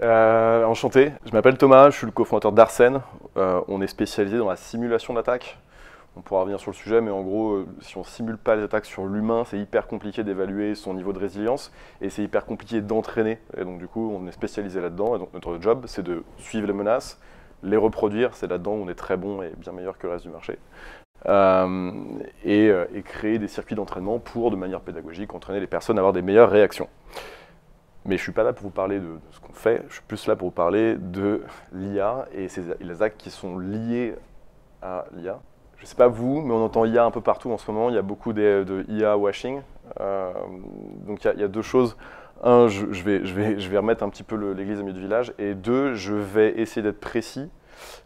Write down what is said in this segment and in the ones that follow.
Enchanté, je m'appelle Thomas, je suis le cofondateur d'Arsène. On est spécialisé dans la simulation d'attaques. On pourra revenir sur le sujet, mais en gros, si on ne simule pas les attaques sur l'humain, c'est hyper compliqué d'évaluer son niveau de résilience et c'est hyper compliqué d'entraîner. Et donc du coup, on est spécialisé là-dedans. Et donc notre job, c'est de suivre les menaces, les reproduire. C'est là-dedans où on est très bon et bien meilleur que le reste du marché. Et créer des circuits d'entraînement pour, de manière pédagogique, entraîner les personnes à avoir des meilleures réactions. Mais je ne suis pas là pour vous parler de ce qu'on fait, je suis plus là pour vous parler de l'IA et les actes qui sont liés à l'IA. Je ne sais pas vous, mais on entend IA un peu partout en ce moment, il y a beaucoup de IA washing. Donc il y a deux choses. Un, je vais remettre un petit peu l'église au milieu du village. Et deux, je vais essayer d'être précis,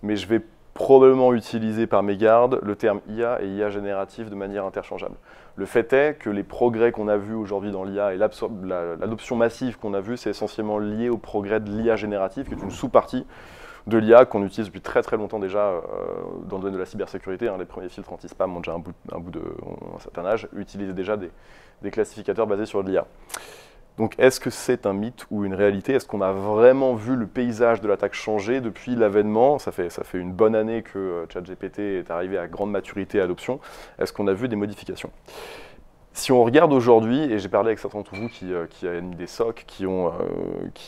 mais je vais probablement utiliser par mégarde le terme IA et IA générative de manière interchangeable. Le fait est que les progrès qu'on a vus aujourd'hui dans l'IA et l'adoption massive qu'on a vue, c'est essentiellement lié au progrès de l'IA générative, qui est une sous-partie de l'IA qu'on utilise depuis très très longtemps déjà dans le domaine de la cybersécurité. Les premiers filtres anti-spam ont déjà un certain âge, utilisaient déjà des classificateurs basés sur l'IA. Donc est-ce que c'est un mythe ou une réalité? Est-ce qu'on a vraiment vu le paysage de l'attaque changer depuis l'avènement? Ça fait une bonne année que ChatGPT est arrivé à grande maturité et adoption. Est-ce qu'on a vu des modifications? Si on regarde aujourd'hui, et j'ai parlé avec certains d'entre vous qui animent des SOC, qui ont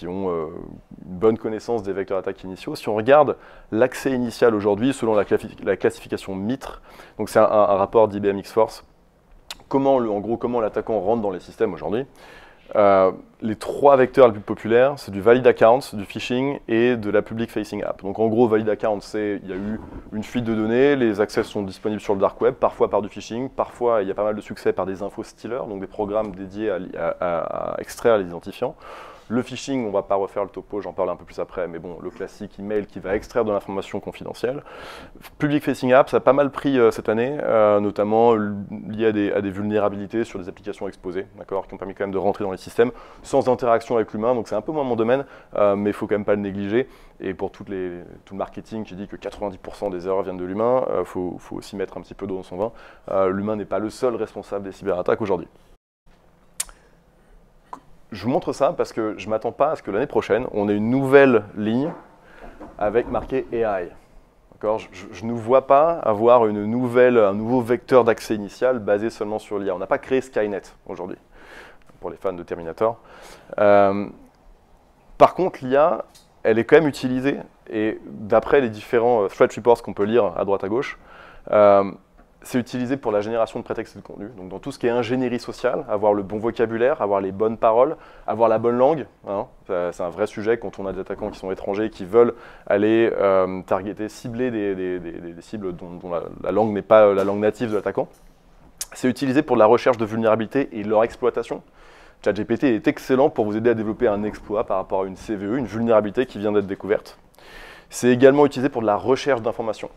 une bonne connaissance des vecteurs d'attaque initiaux, si on regarde l'accès initial aujourd'hui selon la classification MITRE, donc c'est un rapport d'IBM X-Force, en gros comment l'attaquant rentre dans les systèmes aujourd'hui. Les trois vecteurs les plus populaires, c'est du valid account, du phishing et de la public facing app. Donc en gros, valid account, c'est il y a eu une fuite de données, les accès sont disponibles sur le dark web, parfois par du phishing, parfois il y a pas mal de succès par des infos stealers, donc des programmes dédiés à extraire les identifiants. Le phishing, on ne va pas refaire le topo, j'en parle un peu plus après, mais bon, le classique email qui va extraire de l'information confidentielle. Public Facing App, ça a pas mal pris cette année, notamment lié à des vulnérabilités sur des applications exposées, qui ont permis quand même de rentrer dans les systèmes sans interaction avec l'humain, donc c'est un peu moins mon domaine, mais il ne faut quand même pas le négliger. Et pour tout le marketing qui dit que 90% des erreurs viennent de l'humain, il faut aussi mettre un petit peu d'eau dans son vin. L'humain n'est pas le seul responsable des cyberattaques aujourd'hui. Je vous montre ça parce que je ne m'attends pas à ce que l'année prochaine, on ait une nouvelle ligne avec marqué AI. Je ne vois pas avoir un nouveau vecteur d'accès initial basé seulement sur l'IA. On n'a pas créé Skynet aujourd'hui, pour les fans de Terminator. Par contre, l'IA, elle est quand même utilisée, et d'après les différents threat reports qu'on peut lire à droite à gauche, c'est utilisé pour la génération de prétextes et de contenu. Donc dans tout ce qui est ingénierie sociale, avoir le bon vocabulaire, avoir les bonnes paroles, avoir la bonne langue. C'est un vrai sujet quand on a des attaquants qui sont étrangers, qui veulent aller cibler des cibles dont la langue n'est pas la langue native de l'attaquant. C'est utilisé pour la recherche de vulnérabilités et leur exploitation. ChatGPT est excellent pour vous aider à développer un exploit par rapport à une CVE, une vulnérabilité qui vient d'être découverte. C'est également utilisé pour de la recherche d'informations.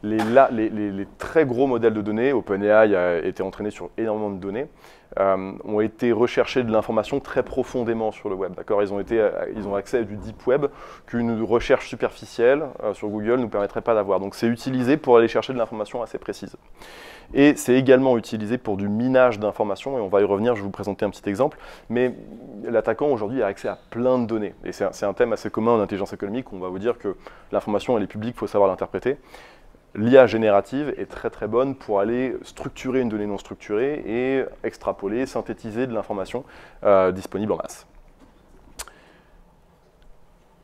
Les très gros modèles de données, OpenAI a été entraîné sur énormément de données, ont été recherchés de l'information très profondément sur le web. Ils ont accès à du deep web qu'une recherche superficielle sur Google ne nous permettrait pas d'avoir. Donc c'est utilisé pour aller chercher de l'information assez précise. Et c'est également utilisé pour du minage d'informations, et on va y revenir, je vais vous présenter un petit exemple. Mais l'attaquant aujourd'hui a accès à plein de données. Et c'est un thème assez commun en intelligence économique, où on va vous dire que l'information elle est publique, il faut savoir l'interpréter. L'IA générative est très très bonne pour aller structurer une donnée non structurée et extrapoler, synthétiser de l'information disponible en masse.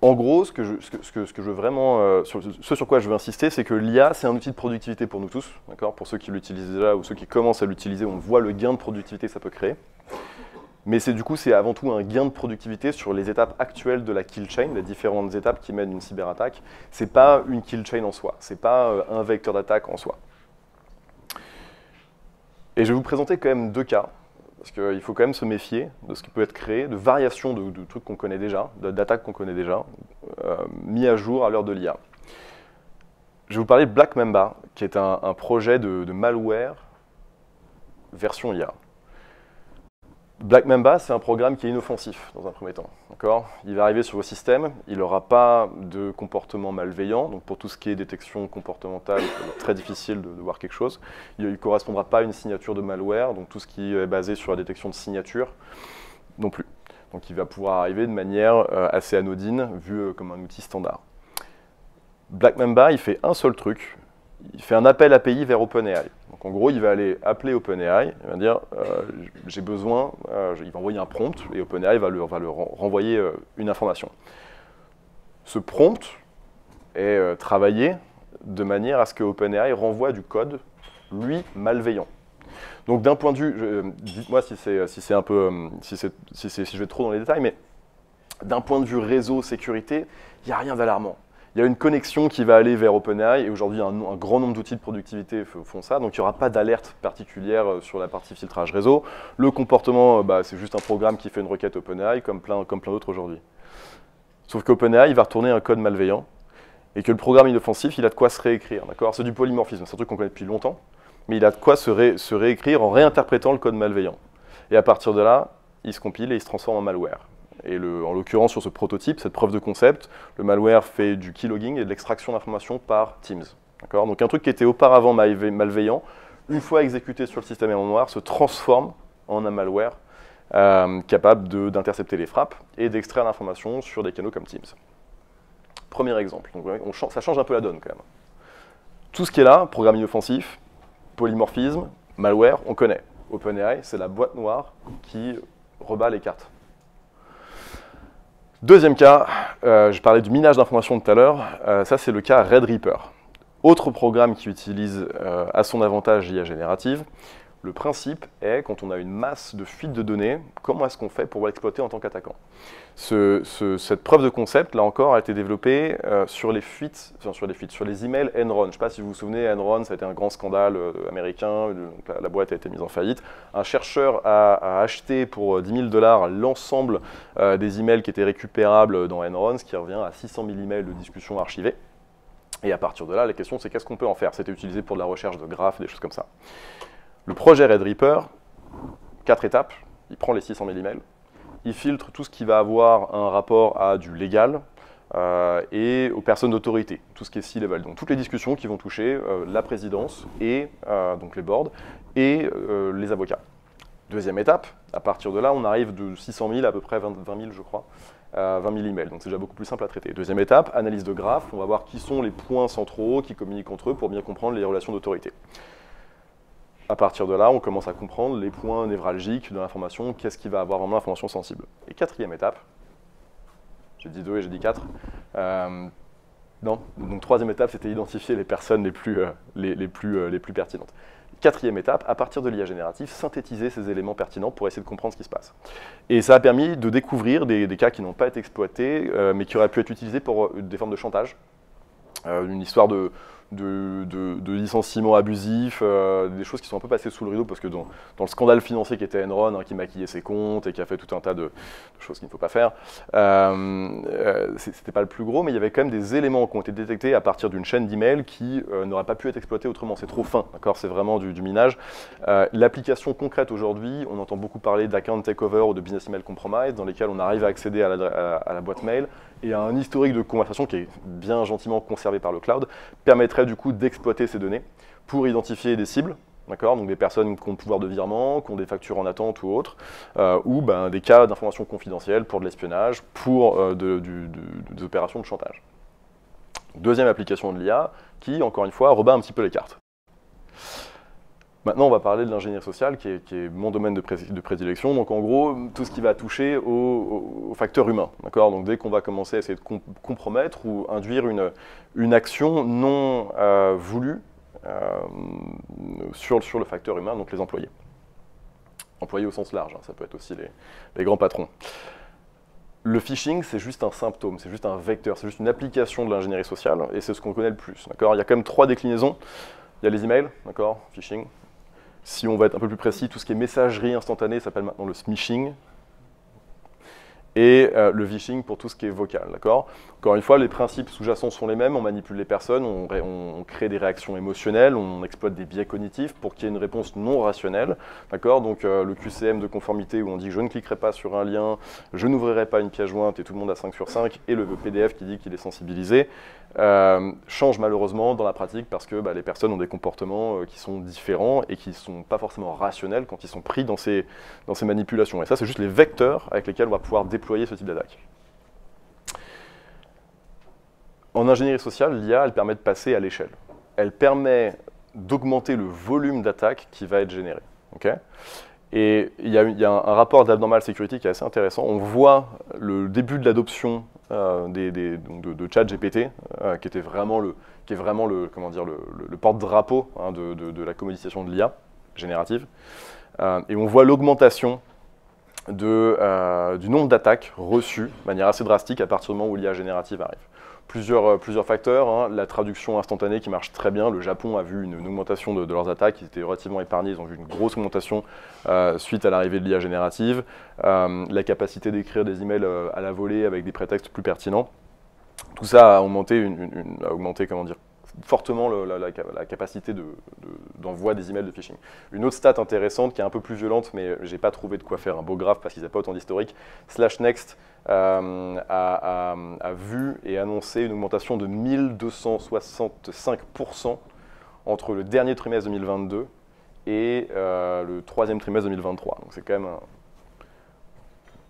En gros, ce sur quoi je veux insister, c'est que l'IA, c'est un outil de productivité pour nous tous. Pour ceux qui l'utilisent déjà ou ceux qui commencent à l'utiliser, on voit le gain de productivité que ça peut créer. Mais c'est avant tout un gain de productivité sur les étapes actuelles de la kill chain, les différentes étapes qui mènent une cyberattaque. Ce n'est pas une kill chain en soi, ce n'est pas un vecteur d'attaque en soi. Et je vais vous présenter quand même deux cas, parce qu'il faut quand même se méfier de ce qui peut être créé, de variations de trucs qu'on connaît déjà, d'attaques qu'on connaît déjà, mis à jour à l'heure de l'IA. Je vais vous parler de Black Mamba, qui est un projet de malware version IA. Black Mamba, c'est un programme qui est inoffensif dans un premier temps. Il va arriver sur vos systèmes, il n'aura pas de comportement malveillant, donc pour tout ce qui est détection comportementale, c'est très difficile de voir quelque chose. Il ne correspondra pas à une signature de malware, donc tout ce qui est basé sur la détection de signature, non plus. Donc il va pouvoir arriver de manière assez anodine, vu comme un outil standard. Black Mamba, il fait un seul truc, il fait un appel API vers OpenAI. Donc en gros, il va aller appeler OpenAI, il va dire j'ai besoin, il va envoyer un prompt et OpenAI va lui renvoyer une information. Ce prompt est travaillé de manière à ce que OpenAI renvoie du code, lui, malveillant. Donc d'un point de vue, dites-moi si je vais trop dans les détails, mais d'un point de vue réseau, sécurité, il n'y a rien d'alarmant. Il y a une connexion qui va aller vers OpenAI, et aujourd'hui un grand nombre d'outils de productivité font ça, donc il n'y aura pas d'alerte particulière sur la partie filtrage réseau. Le comportement, c'est juste un programme qui fait une requête OpenAI, comme plein d'autres aujourd'hui. Sauf qu'OpenAI va retourner un code malveillant, et que le programme inoffensif, il a de quoi se réécrire. C'est du polymorphisme, c'est un truc qu'on connaît depuis longtemps, mais il a de quoi se réécrire en réinterprétant le code malveillant. Et à partir de là, il se compile et il se transforme en malware. Et en l'occurrence, sur ce prototype, cette preuve de concept, le malware fait du keylogging et de l'extraction d'informations par Teams. Donc un truc qui était auparavant malveillant, une fois exécuté sur le système en noir, se transforme en un malware capable d'intercepter les frappes et d'extraire l'information sur des canaux comme Teams. Premier exemple. Donc, ça change un peu la donne quand même. Tout ce qui est là, programme inoffensif, polymorphisme, malware, on connaît. OpenAI, c'est la boîte noire qui rebat les cartes. Deuxième cas, je parlais du minage d'informations tout à l'heure, ça c'est le cas Redreaper. Autre programme qui utilise à son avantage l'IA générative. Le principe est, quand on a une masse de fuites de données, comment est-ce qu'on fait pour l'exploiter en tant qu'attaquant? Cette preuve de concept, là encore, a été développée sur les emails Enron. Je ne sais pas si vous vous souvenez, Enron, ça a été un grand scandale américain, la boîte a été mise en faillite. Un chercheur a acheté pour 10 000 $ l'ensemble des emails qui étaient récupérables dans Enron, ce qui revient à 600 000 emails de discussion archivés. Et à partir de là, la question c'est qu'est-ce qu'on peut en faire? C'était utilisé pour de la recherche de graphes, des choses comme ça. Le projet Redreaper, 4 étapes, il prend les 600 000 emails, il filtre tout ce qui va avoir un rapport à du légal et aux personnes d'autorité, tout ce qui est C-level. Donc toutes les discussions qui vont toucher la présidence et donc les boards et les avocats. Deuxième étape, à partir de là, on arrive de 600 000 à peu près 20 000, je crois, 20 000 emails. Donc c'est déjà beaucoup plus simple à traiter. Deuxième étape, analyse de graphes. On va voir qui sont les points centraux qui communiquent entre eux pour bien comprendre les relations d'autorité. À partir de là, on commence à comprendre les points névralgiques de l'information, qu'est-ce qui va avoir vraiment l'information sensible. Et quatrième étape, j'ai dit 2 et j'ai dit 4, non, donc troisième étape, c'était identifier les personnes les plus pertinentes. Quatrième étape, à partir de l'IA générative, synthétiser ces éléments pertinents pour essayer de comprendre ce qui se passe. Et ça a permis de découvrir des cas qui n'ont pas été exploités, mais qui auraient pu être utilisés pour des formes de chantage. Une histoire de licenciements abusifs, des choses qui sont un peu passées sous le rideau parce que dans le scandale financier qui était Enron, qui maquillait ses comptes et qui a fait tout un tas de choses qu'il ne faut pas faire, c'était pas le plus gros, mais il y avait quand même des éléments qui ont été détectés à partir d'une chaîne d'emails qui n'aurait pas pu être exploitée autrement. C'est trop fin, d'accord, c'est vraiment du minage. L'application concrète aujourd'hui, on entend beaucoup parler d'account takeover ou de business email compromise, dans lesquels on arrive à accéder à la boîte mail et à un historique de conversation qui est bien gentiment conservé par le cloud, permettrait du coup d'exploiter ces données pour identifier des cibles, donc des personnes qui ont le pouvoir de virement, qui ont des factures en attente ou autres, ou des cas d'informations confidentielles pour de l'espionnage, pour des opérations de chantage. Deuxième application de l'IA qui, encore une fois, rebat un petit peu les cartes. Maintenant, on va parler de l'ingénierie sociale, qui est mon domaine de prédilection. Donc, en gros, tout ce qui va toucher au facteur humain. Donc, dès qu'on va commencer à essayer de compromettre ou induire une action non voulue sur le facteur humain, donc les employés. Employés au sens large, ça peut être aussi les grands patrons. Le phishing, c'est juste un symptôme, c'est juste un vecteur, c'est juste une application de l'ingénierie sociale, et c'est ce qu'on connaît le plus. Il y a quand même 3 déclinaisons. Il y a les emails, phishing. Si on va être un peu plus précis, tout ce qui est messagerie instantanée s'appelle maintenant le smishing. et le phishing pour tout ce qui est vocal, d'accord? Encore une fois, les principes sous-jacents sont les mêmes, on manipule les personnes, on crée des réactions émotionnelles, on exploite des biais cognitifs pour qu'il y ait une réponse non rationnelle, d'accord? Donc le QCM de conformité où on dit je ne cliquerai pas sur un lien, je n'ouvrirai pas une pièce jointe et tout le monde a 5 sur 5, et le PDF qui dit qu'il est sensibilisé, change malheureusement dans la pratique parce que les personnes ont des comportements qui sont différents et qui ne sont pas forcément rationnels quand ils sont pris dans ces manipulations. Et ça, c'est juste les vecteurs avec lesquels on va pouvoir déployer ce type d'attaque. En ingénierie sociale, l'IA, elle permet de passer à l'échelle. Elle permet d'augmenter le volume d'attaques qui va être généré. Okay, et il y a un rapport d'Abnormal Security qui est assez intéressant. On voit le début de l'adoption de ChatGPT, qui est vraiment le porte-drapeau de la commoditisation de l'IA générative. Et on voit l'augmentation du nombre d'attaques reçues de manière assez drastique à partir du moment où l'IA générative arrive. Plusieurs facteurs, la traduction instantanée qui marche très bien. Le Japon a vu une augmentation de leurs attaques, ils étaient relativement épargnés, ils ont vu une grosse augmentation suite à l'arrivée de l'IA générative. La capacité d'écrire des emails à la volée avec des prétextes plus pertinents. Tout ça a augmenté, comment dire, fortement la capacité d'envoi des emails de phishing. Une autre stat intéressante qui est un peu plus violente, mais je n'ai pas trouvé de quoi faire un beau graphe parce qu'ils n'avaient pas autant d'historique. SlashNext a vu et annoncé une augmentation de 1265% entre le dernier trimestre 2022 et le troisième trimestre 2023. Donc c'est quand même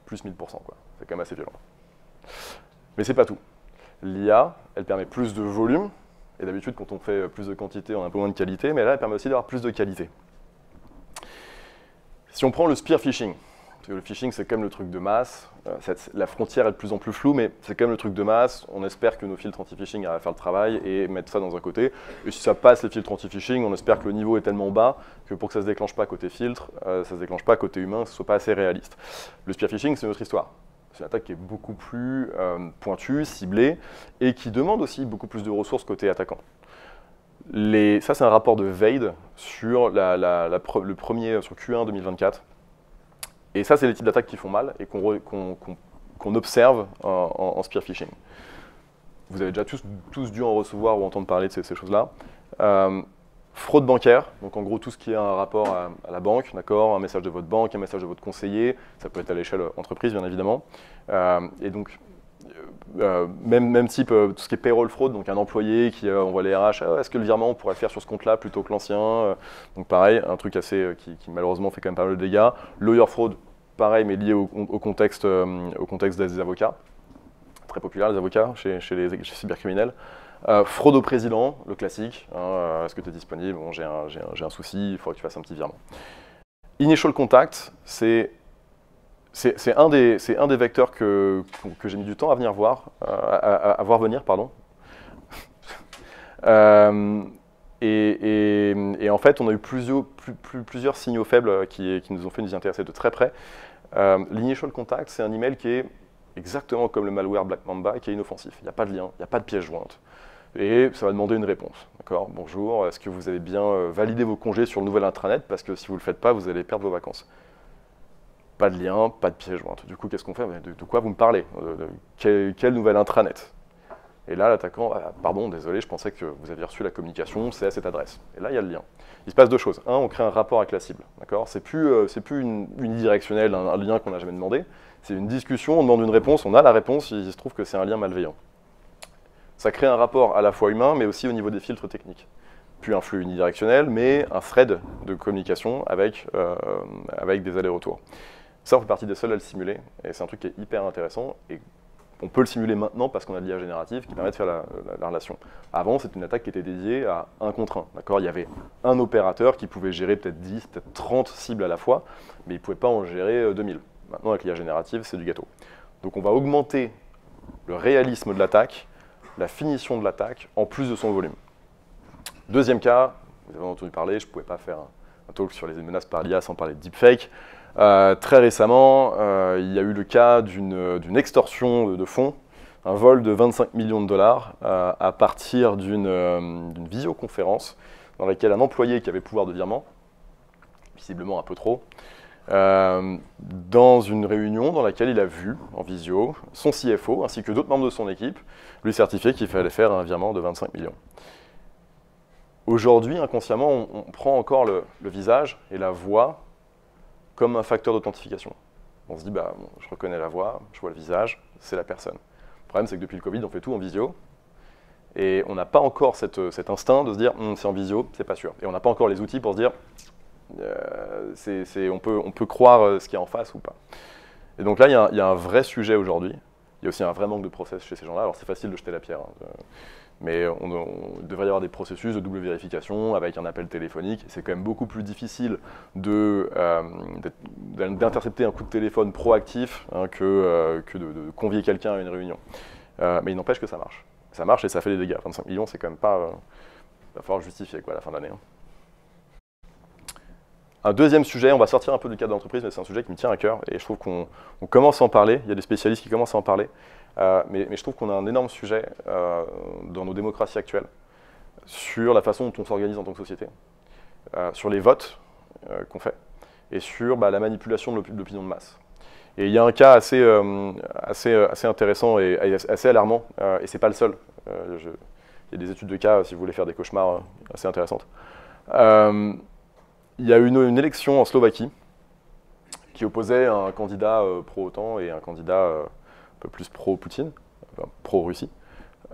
plus 1000%, quoi. C'est quand même assez violent. Mais c'est pas tout. L'IA, elle permet plus de volume. Et d'habitude, quand on fait plus de quantité, on a un peu moins de qualité, mais là, elle permet aussi d'avoir plus de qualité. Si on prend le spear phishing, parce que le phishing, c'est quand même le truc de masse, la frontière est de plus en plus floue, mais c'est quand même le truc de masse. On espère que nos filtres anti-phishing arrivent à faire le travail et mettre ça dans un côté. Et si ça passe les filtres anti-phishing, on espère que le niveau est tellement bas que pour que ça ne se déclenche pas côté filtre, ça ne se déclenche pas côté humain, que ce ne soit pas assez réaliste. Le spear phishing, c'est une autre histoire. C'est une attaque qui est beaucoup plus pointue, ciblée, et qui demande aussi beaucoup plus de ressources côté attaquant. Ça, c'est un rapport de Vade sur le premier, sur Q1 2024. Et ça, c'est les types d'attaques qui font mal et qu'on observe en spear phishing. Vous avez déjà tous dû en recevoir ou entendre parler de ces choses-là. Fraude bancaire, donc en gros tout ce qui est un rapport à la banque, d'accord, un message de votre banque, un message de votre conseiller, ça peut être à l'échelle entreprise bien évidemment. Et donc même type, tout ce qui est payroll fraud, donc un employé qui envoie les RH, est-ce que le virement on pourrait le faire sur ce compte-là plutôt que l'ancien, donc pareil, un truc assez qui malheureusement fait quand même pas mal de dégâts. Lawyer fraud, pareil mais lié au contexte des avocats, très populaire les avocats chez cybercriminels. Fraude au président, le classique, est-ce que tu es disponible, bon, j'ai un souci, il faudrait que tu fasses un petit virement. Initial contact, c'est un des vecteurs que j'ai mis du temps à venir voir, à voir venir, pardon. Et en fait, on a eu plusieurs signaux faibles qui nous ont fait nous y intéresser de très près. L'initial contact, c'est un email qui est exactement comme le malware Black Mamba, qui est inoffensif. Il n'y a pas de lien, il n'y a pas de pièce jointe. Et ça va demander une réponse. D'accord ? Bonjour, est-ce que vous avez bien validé vos congés sur le nouvel intranet? Parce que si vous ne le faites pas, vous allez perdre vos vacances. Pas de lien, pas de pièce jointe. Du coup, qu'est-ce qu'on fait? De quoi vous me parlez? Quel nouvel intranet? Et là, l'attaquant, pardon, désolé, je pensais que vous aviez reçu la communication, c'est à cette adresse. Et là, il y a le lien. Il se passe deux choses. Un, on crée un rapport avec la cible. D'accord ? C'est plus unidirectionnel, un lien qu'on n'a jamais demandé. C'est une discussion, on demande une réponse, on a la réponse, il se trouve que c'est un lien malveillant. Ça crée un rapport à la fois humain, mais aussi au niveau des filtres techniques. Puis un flux unidirectionnel, mais un thread de communication avec des allers-retours. Ça, on fait partie des seuls à le simuler, et c'est un truc qui est hyper intéressant, et on peut le simuler maintenant parce qu'on a de l'IA générative qui permet de faire la relation. Avant, c'était une attaque qui était dédiée à un contre un. D'accord ? Il y avait un opérateur qui pouvait gérer peut-être 10, peut-être 30 cibles à la fois, mais il ne pouvait pas en gérer 2000. Maintenant, avec l'IA générative, c'est du gâteau. Donc on va augmenter le réalisme de l'attaque, la finition de l'attaque, en plus de son volume. Deuxième cas, vous avez entendu parler, je ne pouvais pas faire un talk sur les menaces par l'IA sans parler de deepfake. Très récemment, il y a eu le cas d'une extorsion de fonds, un vol de 25 millions de dollars à partir d'une visioconférence dans laquelle un employé qui avait pouvoir de virement, visiblement un peu trop, dans une réunion dans laquelle il a vu, en visio, son CFO ainsi que d'autres membres de son équipe lui certifier qu'il fallait faire un virement de 25 millions. Aujourd'hui, inconsciemment, on prend encore le visage et la voix comme un facteur d'authentification. On se dit, bah, bon, je reconnais la voix, je vois le visage, c'est la personne. Le problème, c'est que depuis le Covid, on fait tout en visio. Et on n'a pas encore cet instinct de se dire, c'est en visio, c'est pas sûr. Et on n'a pas encore les outils pour se dire, on peut croire ce qu'il y a en face ou pas. Et donc là, il y a un vrai sujet aujourd'hui. Il y a aussi un vrai manque de process chez ces gens-là. Alors c'est facile de jeter la pierre, hein, mais on devrait y avoir des processus de double vérification avec un appel téléphonique. C'est quand même beaucoup plus difficile d'intercepter un coup de téléphone proactif hein, que de convier quelqu'un à une réunion. Mais il n'empêche que ça marche. Ça marche et ça fait des dégâts. 25 millions, c'est quand même pas... il va falloir justifier quoi, à la fin de l'année. Hein. Un deuxième sujet, on va sortir un peu du cadre d'entreprise, mais c'est un sujet qui me tient à cœur et je trouve qu'on commence à en parler. Il y a des spécialistes qui commencent à en parler. Mais je trouve qu'on a un énorme sujet dans nos démocraties actuelles sur la façon dont on s'organise en tant que société, sur les votes qu'on fait et sur la manipulation de l'opinion de masse. Et il y a un cas assez intéressant et assez alarmant, et ce n'est pas le seul. Il y a des études de cas, si vous voulez faire des cauchemars, assez intéressantes. Il y a eu une élection en Slovaquie qui opposait un candidat pro-OTAN et un candidat un peu plus pro-Poutine, enfin, pro-Russie.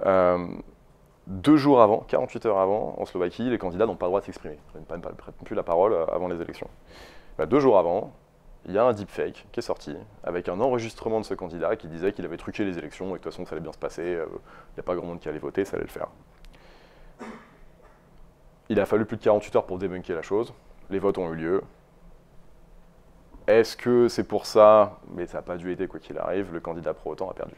2 jours avant, 48 heures avant, en Slovaquie, les candidats n'ont pas le droit de s'exprimer. Ils ne prennent plus la parole avant les élections. 2 jours avant, il y a un deepfake qui est sorti avec un enregistrement de ce candidat qui disait qu'il avait truqué les élections et que de toute façon ça allait bien se passer, il n'y a pas grand monde qui allait voter, ça allait le faire. Il a fallu plus de 48 heures pour débunker la chose, les votes ont eu lieu. Est-ce que c'est pour ça, mais ça n'a pas dû être quoi qu'il arrive, le candidat pro-OTAN a perdu.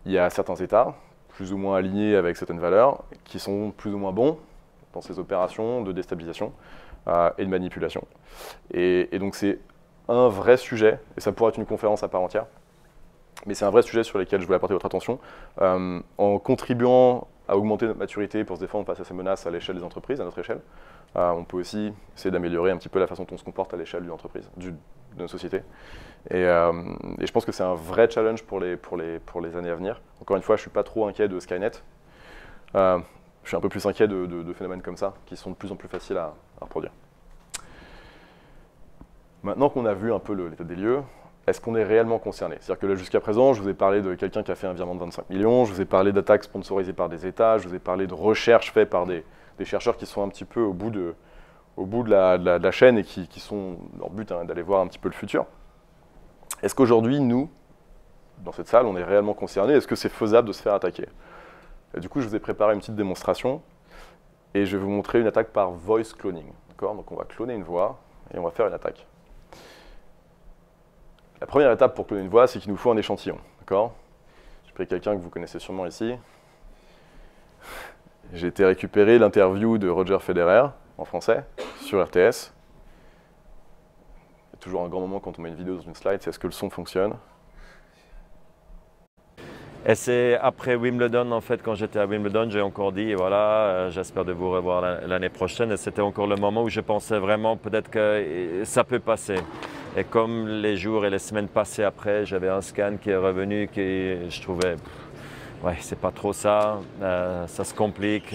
Il y a certains États, plus ou moins alignés avec certaines valeurs, qui sont plus ou moins bons dans ces opérations de déstabilisation et de manipulation. Et donc c'est un vrai sujet, et ça pourrait être une conférence à part entière, mais c'est un vrai sujet sur lequel je voulais apporter votre attention, en contribuant à augmenter notre maturité pour se défendre face à ces menaces à l'échelle des entreprises, à notre échelle. On peut aussi essayer d'améliorer un petit peu la façon dont on se comporte à l'échelle d'une entreprise, de notre société. Et je pense que c'est un vrai challenge pour les années à venir. Encore une fois, je ne suis pas trop inquiet de Skynet. Je suis un peu plus inquiet de phénomènes comme ça, qui sont de plus en plus faciles à reproduire. Maintenant qu'on a vu un peu l'état des lieux, est-ce qu'on est réellement concerné? C'est-à-dire que jusqu'à présent, je vous ai parlé de quelqu'un qui a fait un virement de 25 millions, je vous ai parlé d'attaques sponsorisées par des États, je vous ai parlé de recherches faites par des chercheurs qui sont un petit peu au bout de la chaîne et qui sont, leur but d'aller voir un petit peu le futur. Est-ce qu'aujourd'hui, nous, dans cette salle, on est réellement concernés? Est-ce que c'est faisable de se faire attaquer? Et du coup, je vous ai préparé une petite démonstration et je vais vous montrer une attaque par voice cloning. Donc on va cloner une voix et on va faire une attaque. La première étape pour cloner une voix, c'est qu'il nous faut un échantillon. J'ai pris quelqu'un que vous connaissez sûrement ici. J'ai été récupérer l'interview de Roger Federer, en français, sur RTS. C'est toujours un grand moment quand on met une vidéo dans une slide, c'est est-ce que le son fonctionne. Et c'est après Wimbledon, en fait, quand j'étais à Wimbledon, j'ai encore dit, voilà, j'espère de vous revoir l'année prochaine. Et c'était encore le moment où je pensais vraiment peut-être que ça peut passer. Et comme les jours et les semaines passées après, j'avais un scan qui est revenu, qui je trouvais, ouais, c'est pas trop ça, ça se complique.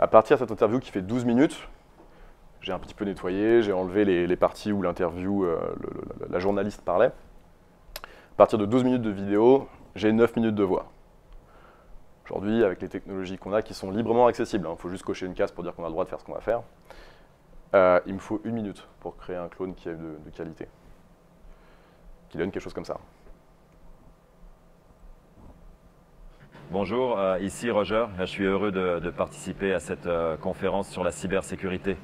À partir de cette interview qui fait 12 minutes, j'ai un petit peu nettoyé, j'ai enlevé les parties où l'interview, la journaliste parlait. À partir de 12 minutes de vidéo, j'ai 9 minutes de voix. Aujourd'hui, avec les technologies qu'on a qui sont librement accessibles, il faut juste cocher une case pour dire qu'on a le droit de faire ce qu'on va faire, il me faut 1 minute pour créer un clone qui est de qualité, qui donne quelque chose comme ça. Bonjour, ici Roger, je suis heureux de participer à cette conférence sur la cybersécurité.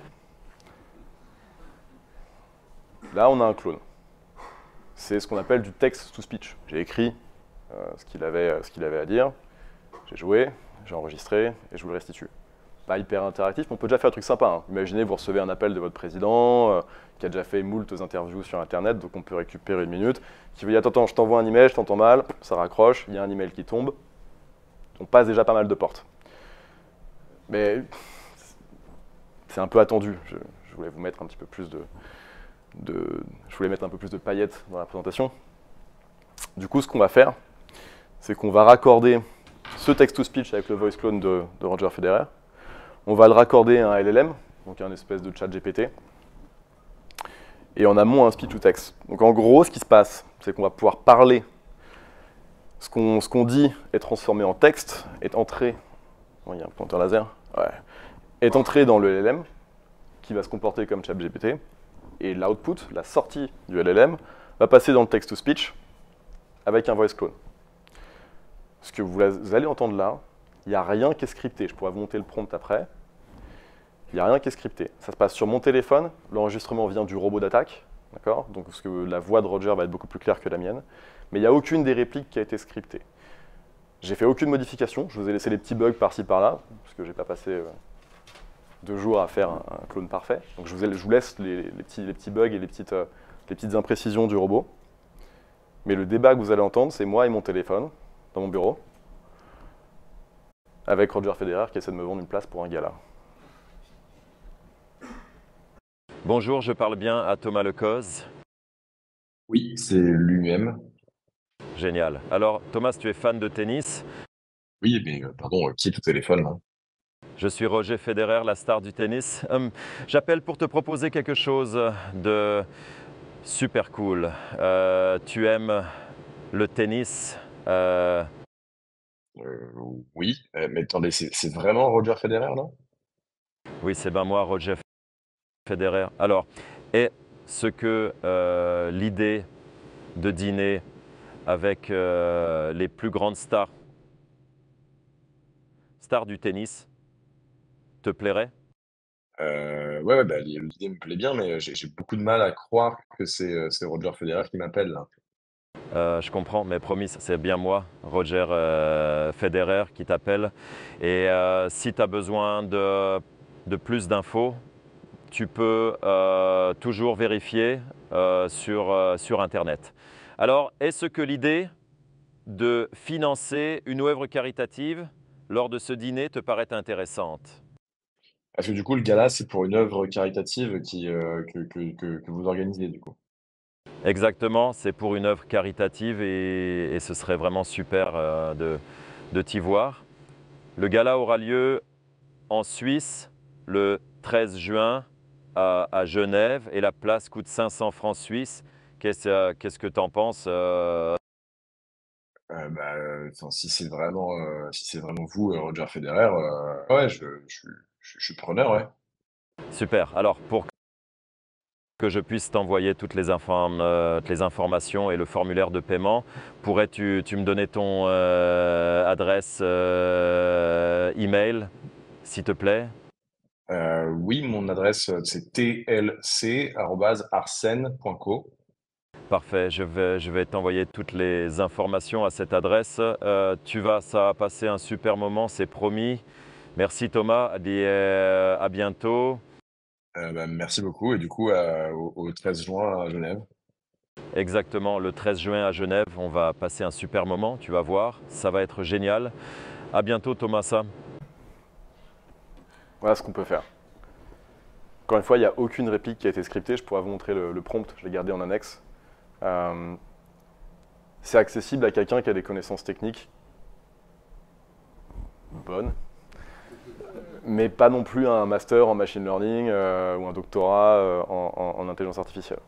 Là, on a un clone. C'est ce qu'on appelle du text-to-speech. J'ai écrit ce qu'il avait à dire, j'ai joué, j'ai enregistré et je vous le restitue. Pas hyper interactif, mais on peut déjà faire un truc sympa. Hein. Imaginez, vous recevez un appel de votre président qui a déjà fait moult interviews sur Internet, donc on peut récupérer 1 minute, qui vous dit « Attends, je t'envoie un email, je t'entends mal », ça raccroche, il y a un email qui tombe. On passe déjà pas mal de portes. Mais c'est un peu attendu, je je voulais vous mettre un petit peu plus je voulais mettre un peu plus de paillettes dans la présentation. Du coup, ce qu'on va faire, c'est qu'on va raccorder ce text-to-speech avec le voice clone de Roger Federer. On va le raccorder à un LLM, donc un espèce de chat GPT. Et en amont, un speech-to-text. Donc en gros, ce qui se passe, c'est qu'on va pouvoir parler. Ce qu'on dit est transformé en texte, est entré. Oh, il y a un pointeur laser. Ouais. Est entré dans le LLM, qui va se comporter comme chat GPT. Et l'output, la sortie du LLM, va passer dans le text-to-speech avec un voice clone. Ce que vous allez entendre là, il n'y a rien qui est scripté. Je pourrais vous monter le prompt après. Il n'y a rien qui est scripté. Ça se passe sur mon téléphone. L'enregistrement vient du robot d'attaque. D'accord ? Donc, parce que la voix de Roger va être beaucoup plus claire que la mienne. Mais il n'y a aucune des répliques qui a été scriptée. J'ai fait aucune modification. Je vous ai laissé les petits bugs par-ci par-là, parce que je n'ai pas passé 2 jours à faire un clone parfait. Donc, je vous laisse les petits bugs et les petites imprécisions du robot. Mais le débat que vous allez entendre, c'est moi et mon téléphone, dans mon bureau, avec Roger Federer qui essaie de me vendre une place pour un gala. Bonjour, je parle bien à Thomas Lecoz. Oui, c'est lui-même. Génial. Alors, Thomas, tu es fan de tennis? Oui, mais pardon, qui est au téléphone là? Je suis Roger Federer, la star du tennis. J'appelle pour te proposer quelque chose de super cool. Tu aimes le tennis? Oui, mais attendez, c'est vraiment Roger Federer là? Oui, c'est bien moi, Roger Federer. Alors, est-ce que l'idée de dîner avec les plus grandes stars du tennis te plairait? Ouais, bah, l'idée me plaît bien, mais j'ai beaucoup de mal à croire que c'est Roger Federer qui m'appelle là. Je comprends, mais promis, c'est bien moi, Roger Federer, qui t'appelle. Et si tu as besoin de plus d'infos, tu peux toujours vérifier sur Internet. Alors, est-ce que l'idée de financer une œuvre caritative lors de ce dîner te paraît intéressante? Parce que du coup, le gala, c'est pour une œuvre caritative que vous organisez du coup. Exactement, c'est pour une œuvre caritative et ce serait vraiment super de t'y voir. Le gala aura lieu en Suisse le 13 juin à Genève et la place coûte 500 francs suisses. Qu'est-ce que tu en penses? Bah, enfin, si c'est vraiment vous, Roger Federer, ouais, je suis preneur, ouais. Super. Alors, pour que je puisse t'envoyer toutes les informations et le formulaire de paiement, pourrais-tu me donner ton adresse email, s'il te plaît? Oui, mon adresse, c'est tlc@arsène.co. Parfait, je vais t'envoyer toutes les informations à cette adresse. Ça va passer un super moment, c'est promis. Merci Thomas, à bientôt. Bah, merci beaucoup et du coup, au 13 juin à Genève. Exactement, le 13 juin à Genève, on va passer un super moment, tu vas voir, ça va être génial. À bientôt Thomas. Voilà ce qu'on peut faire. Encore une fois, il n'y a aucune réplique qui a été scriptée. Je pourrais vous montrer le prompt, je l'ai gardé en annexe. C'est accessible à quelqu'un qui a des connaissances techniques bonnes, mais pas non plus un master en machine learning ou un doctorat en intelligence artificielle.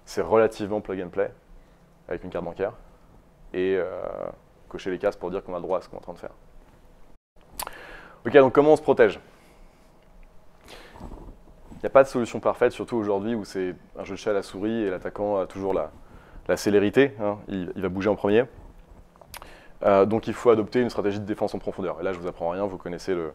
C'est relativement plug and play, avec une carte bancaire, et cocher les cases pour dire qu'on a le droit à ce qu'on est en train de faire. Ok, donc comment on se protège? Il n'y a pas de solution parfaite, surtout aujourd'hui où c'est un jeu de chat à la souris et l'attaquant a toujours la célérité, hein, il va bouger en premier. Donc il faut adopter une stratégie de défense en profondeur. Et là, je ne vous apprends rien, vous connaissez le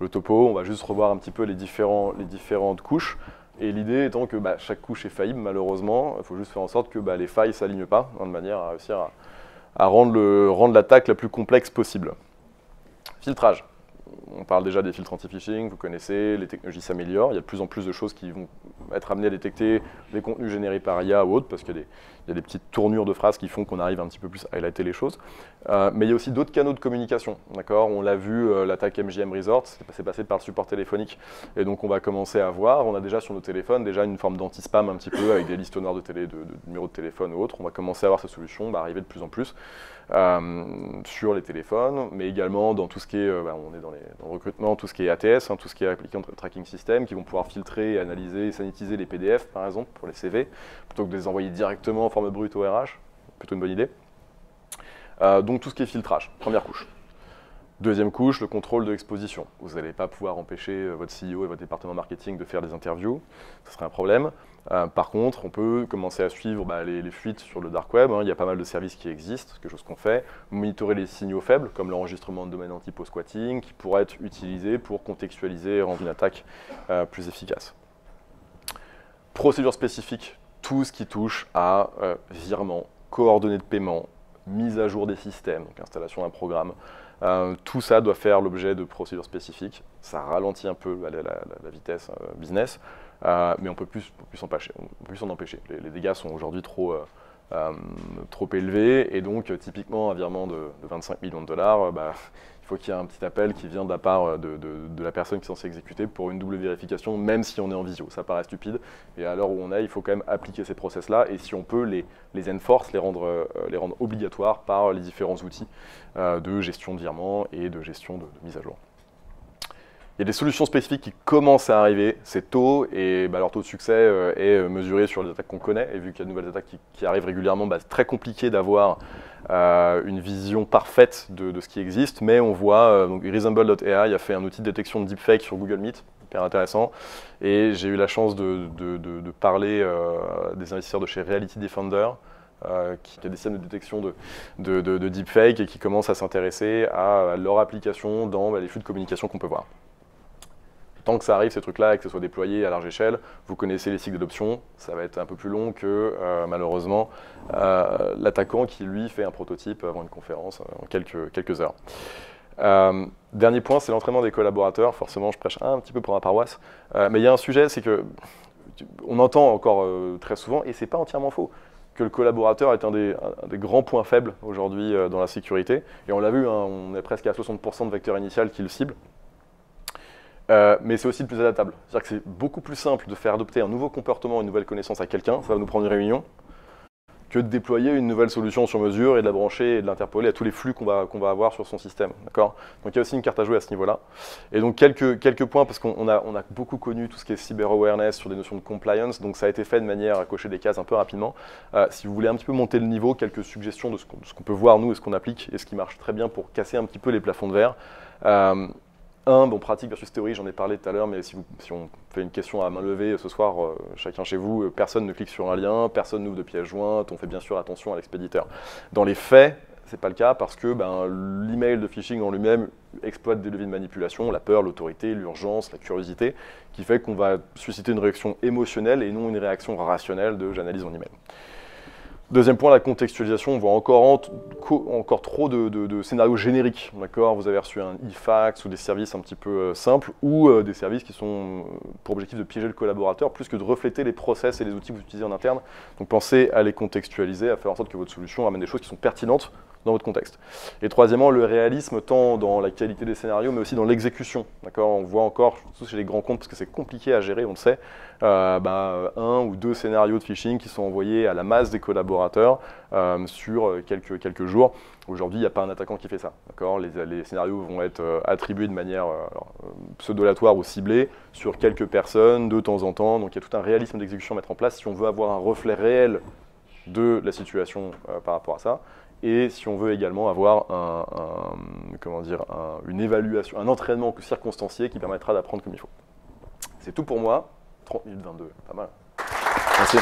topo, on va juste revoir un petit peu les différentes couches. Et l'idée étant que chaque couche est faillible, malheureusement, il faut juste faire en sorte que les failles ne s'alignent pas, de manière à réussir à rendre l'attaque la plus complexe possible. Filtrage. on parle déjà des filtres anti-phishing, vous connaissez, les technologies s'améliorent, il y a de plus en plus de choses qui vont être amenées à détecter des contenus générés par IA ou autres, parce qu'il y a des petites tournures de phrases qui font qu'on arrive un petit peu plus à highlighter les choses. Mais il y a aussi d'autres canaux de communication, d'accord? On l'a vu, l'attaque MGM Resort, c'est passé par le support téléphonique, et donc on va commencer à voir, on a déjà sur nos téléphones déjà une forme d'anti-spam un petit peu, avec des listes noires de numéros de téléphone ou autres, on va commencer à voir ces solutions arriver de plus en plus. Sur les téléphones, mais également dans tout ce qui est, on est dans le recrutement, tout ce qui est ATS, tout ce qui est Applicant Tracking System, qui vont pouvoir filtrer, analyser, sanitiser les PDF par exemple pour les CV, plutôt que de les envoyer directement en forme brute au RH, plutôt une bonne idée. Donc tout ce qui est filtrage, première couche. Deuxième couche, le contrôle de l'exposition. Vous n'allez pas pouvoir empêcher votre CEO et votre département marketing de faire des interviews, ce serait un problème. Par contre, on peut commencer à suivre les fuites sur le dark web. Il y a pas mal de services qui existent, quelque chose qu'on fait. Monitorer les signaux faibles, comme l'enregistrement de domaine anti-post-squatting, qui pourrait être utilisé pour contextualiser et rendre une attaque plus efficace. Procédure spécifique, tout ce qui touche à virement, coordonnées de paiement, mise à jour des systèmes, donc installation d'un programme. Tout ça doit faire l'objet de procédures spécifiques. Ça ralentit un peu la vitesse business, mais on peut plus s'en empêcher. Les dégâts sont aujourd'hui trop élevés, et donc typiquement un virement de 25 millions de dollars, il faut qu'il y ait un petit appel qui vient de la part de la personne qui est censée exécuter pour une double vérification, même si on est en visio. Ça paraît stupide, et à l'heure où on est, il faut quand même appliquer ces process-là, et si on peut les enforce, les rendre obligatoires par les différents outils de gestion de virement et de gestion de mise à jour. Il y a des solutions spécifiques qui commencent à arriver, c'est tôt, et leur taux de succès est mesuré sur les attaques qu'on connaît, et vu qu'il y a de nouvelles attaques qui arrivent régulièrement, c'est très compliqué d'avoir une vision parfaite de ce qui existe, mais on voit, donc Reasonable.ai a fait un outil de détection de deepfake sur Google Meet, hyper intéressant, et j'ai eu la chance de parler des investisseurs de chez Reality Defender, qui a des systèmes de détection de deepfake et qui commencent à s'intéresser à leur application dans les flux de communication qu'on peut voir. Tant que ça arrive, ces trucs-là, et que ce soit déployé à large échelle, vous connaissez les cycles d'adoption, ça va être un peu plus long que, malheureusement, l'attaquant qui, lui, fait un prototype avant une conférence en quelques heures. Dernier point, c'est l'entraînement des collaborateurs. Forcément, je prêche un petit peu pour ma paroisse, mais il y a un sujet, c'est que on entend encore très souvent, et c'est pas entièrement faux, que le collaborateur est un des grands points faibles aujourd'hui dans la sécurité. Et on l'a vu, on est presque à 60% de vecteurs initial qui le ciblent. Mais c'est aussi le plus adaptable. C'est-à-dire que c'est beaucoup plus simple de faire adopter un nouveau comportement, une nouvelle connaissance à quelqu'un, ça va nous prendre une réunion, que de déployer une nouvelle solution sur mesure et de la brancher et de l'interpoler à tous les flux qu'on va avoir sur son système. Donc il y a aussi une carte à jouer à ce niveau-là. Et donc quelques points, parce qu'on a beaucoup connu tout ce qui est cyber awareness sur des notions de compliance, donc ça a été fait de manière à cocher des cases un peu rapidement. Si vous voulez un petit peu monter le niveau, quelques suggestions de ce qu'on peut voir nous et ce qu'on applique et ce qui marche très bien pour casser un petit peu les plafonds de verre. Pratique versus théorie, j'en ai parlé tout à l'heure, mais si on fait une question à main levée ce soir, chacun chez vous, personne ne clique sur un lien, personne n'ouvre de pièce jointe, on fait bien sûr attention à l'expéditeur. Dans les faits, c'est pas le cas parce que l'email de phishing en lui-même exploite des leviers de manipulation, la peur, l'autorité, l'urgence, la curiosité, qui fait qu'on va susciter une réaction émotionnelle et non une réaction rationnelle de j'analyse mon email. Deuxième point, la contextualisation. On voit encore trop de scénarios génériques. Vous avez reçu un e-fax ou des services un petit peu simples ou des services qui sont pour objectif de piéger le collaborateur plus que de refléter les process et les outils que vous utilisez en interne. Donc pensez à les contextualiser, à faire en sorte que votre solution amène des choses qui sont pertinentes dans votre contexte. Et troisièmement, le réalisme tant dans la qualité des scénarios mais aussi dans l'exécution. On voit encore, surtout chez les grands comptes, parce que c'est compliqué à gérer, on le sait, un ou deux scénarios de phishing qui sont envoyés à la masse des collaborateurs sur quelques jours. Aujourd'hui, il n'y a pas un attaquant qui fait ça. Les scénarios vont être attribués de manière pseudo-aléatoire ou ciblée sur quelques personnes de temps en temps. Donc il y a tout un réalisme d'exécution à mettre en place si on veut avoir un reflet réel de la situation par rapport à ça. Et si on veut également avoir une évaluation, un entraînement circonstancié qui permettra d'apprendre comme il faut. C'est tout pour moi. 30 minutes 22, pas mal. Merci.